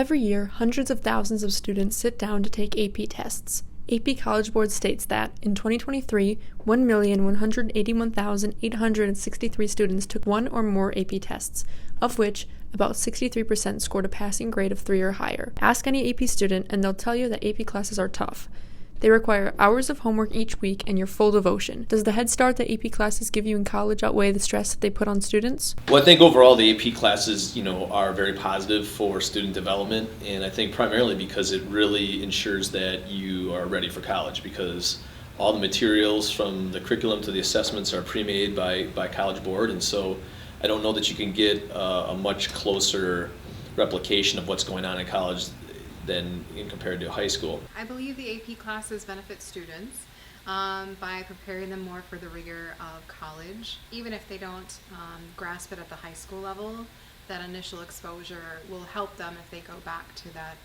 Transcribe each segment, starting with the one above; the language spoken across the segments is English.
Every year, hundreds of thousands of students sit down to take AP tests. AP College Board states that, in 2023, 1,181,863 students took one or more AP tests, of which about 63% scored a passing grade of 3 or higher. Ask any AP student and they'll tell you that AP classes are tough. They require hours of homework each week and your full devotion. Does the head start that AP classes give you in college outweigh the stress that they put on students? Well, I think overall the AP classes, are very positive for student development, and I think primarily because it really ensures that you are ready for college, because all the materials from the curriculum to the assessments are pre-made by College Board, and so I don't know that you can get a much closer replication of what's going on in college than in compared to high school. I believe the AP classes benefit students by preparing them more for the rigor of college. Even if they don't grasp it at the high school level, that initial exposure will help them if they go back to that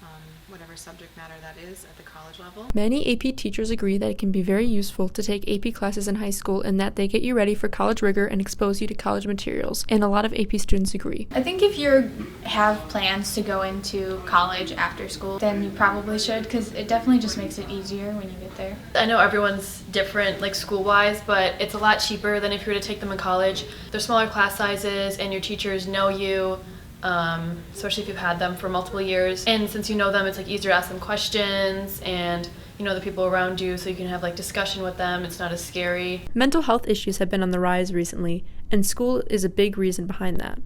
whatever subject matter that is at the college level. Many AP teachers agree that it can be very useful to take AP classes in high school and that they get you ready for college rigor and expose you to college materials, and a lot of AP students agree. I think if you have plans to go into college after school, then you probably should, because it definitely just makes it easier when you get there. I know everyone's different, like school-wise, but it's a lot cheaper than if you were to take them in college. They're smaller class sizes and your teachers know you, especially if you've had them for multiple years. And since you know them, it's like easier to ask them questions, and you know the people around you, so you can have like discussion with them. It's not as scary. Mental health issues have been on the rise recently, and school is a big reason behind that.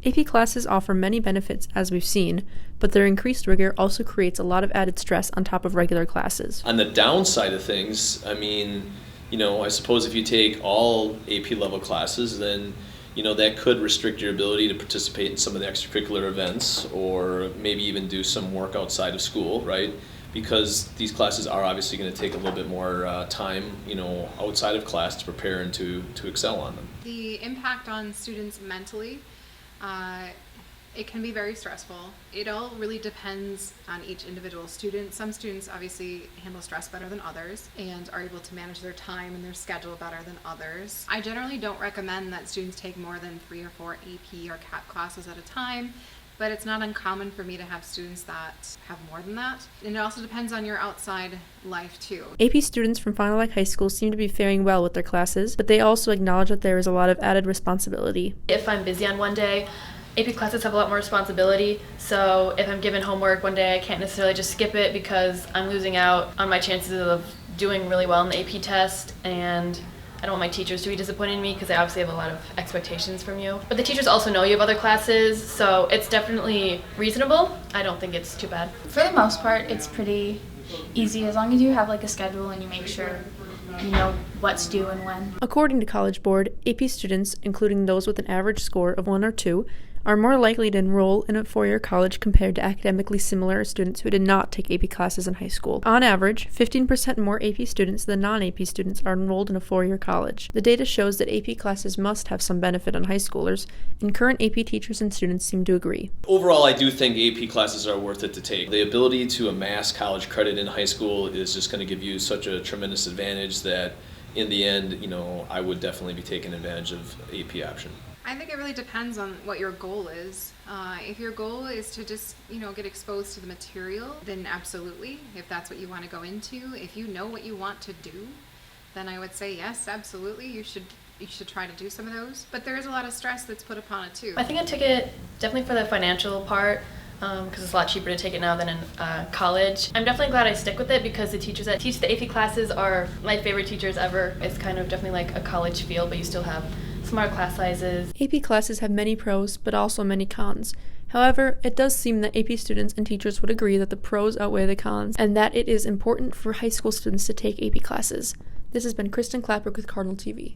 AP classes offer many benefits, as we've seen, but their increased rigor also creates a lot of added stress on top of regular classes. On the downside of things, I suppose if you take all AP level classes, then that could restrict your ability to participate in some of the extracurricular events, or maybe even do some work outside of school, right? Because these classes are obviously going to take a little bit more time, outside of class to prepare and to excel on them. The impact on students mentally, it can be very stressful. It all really depends on each individual student. Some students obviously handle stress better than others and are able to manage their time and their schedule better than others. I generally don't recommend that students take more than 3 or 4 AP or CAP classes at a time, but it's not uncommon for me to have students that have more than that. And it also depends on your outside life too. AP students from Fond du Lac High School seem to be faring well with their classes, but they also acknowledge that there is a lot of added responsibility. If I'm busy on one day, AP classes have a lot more responsibility, so if I'm given homework one day, I can't necessarily just skip it because I'm losing out on my chances of doing really well in the AP test, and I don't want my teachers to be disappointed in me because they obviously have a lot of expectations from you. But the teachers also know you have other classes, so it's definitely reasonable. I don't think it's too bad. For the most part, it's pretty easy as long as you have like a schedule and you make sure you know what's due and when. According to College Board, AP students, including those with an average score of 1 or 2, are more likely to enroll in a four-year college compared to academically similar students who did not take AP classes in high school. On average, 15% more AP students than non-AP students are enrolled in a four-year college. The data shows that AP classes must have some benefit on high schoolers, and current AP teachers and students seem to agree. Overall, I do think AP classes are worth it to take. The ability to amass college credit in high school is just going to give you such a tremendous advantage that in the end, I would definitely be taking advantage of AP option. I think it really depends on what your goal is. If your goal is to just, get exposed to the material, then absolutely, if that's what you want to go into. If you know what you want to do, then I would say yes, absolutely, you should try to do some of those. But there is a lot of stress that's put upon it too. I think I took it definitely for the financial part, because it's a lot cheaper to take it now than in college. I'm definitely glad I stick with it because the teachers that teach the AP classes are my favorite teachers ever. It's kind of definitely like a college feel, but you still have smaller class sizes. AP classes have many pros, but also many cons. However, it does seem that AP students and teachers would agree that the pros outweigh the cons, and that it is important for high school students to take AP classes. This has been Kristin Klapperich with Cardinal TV.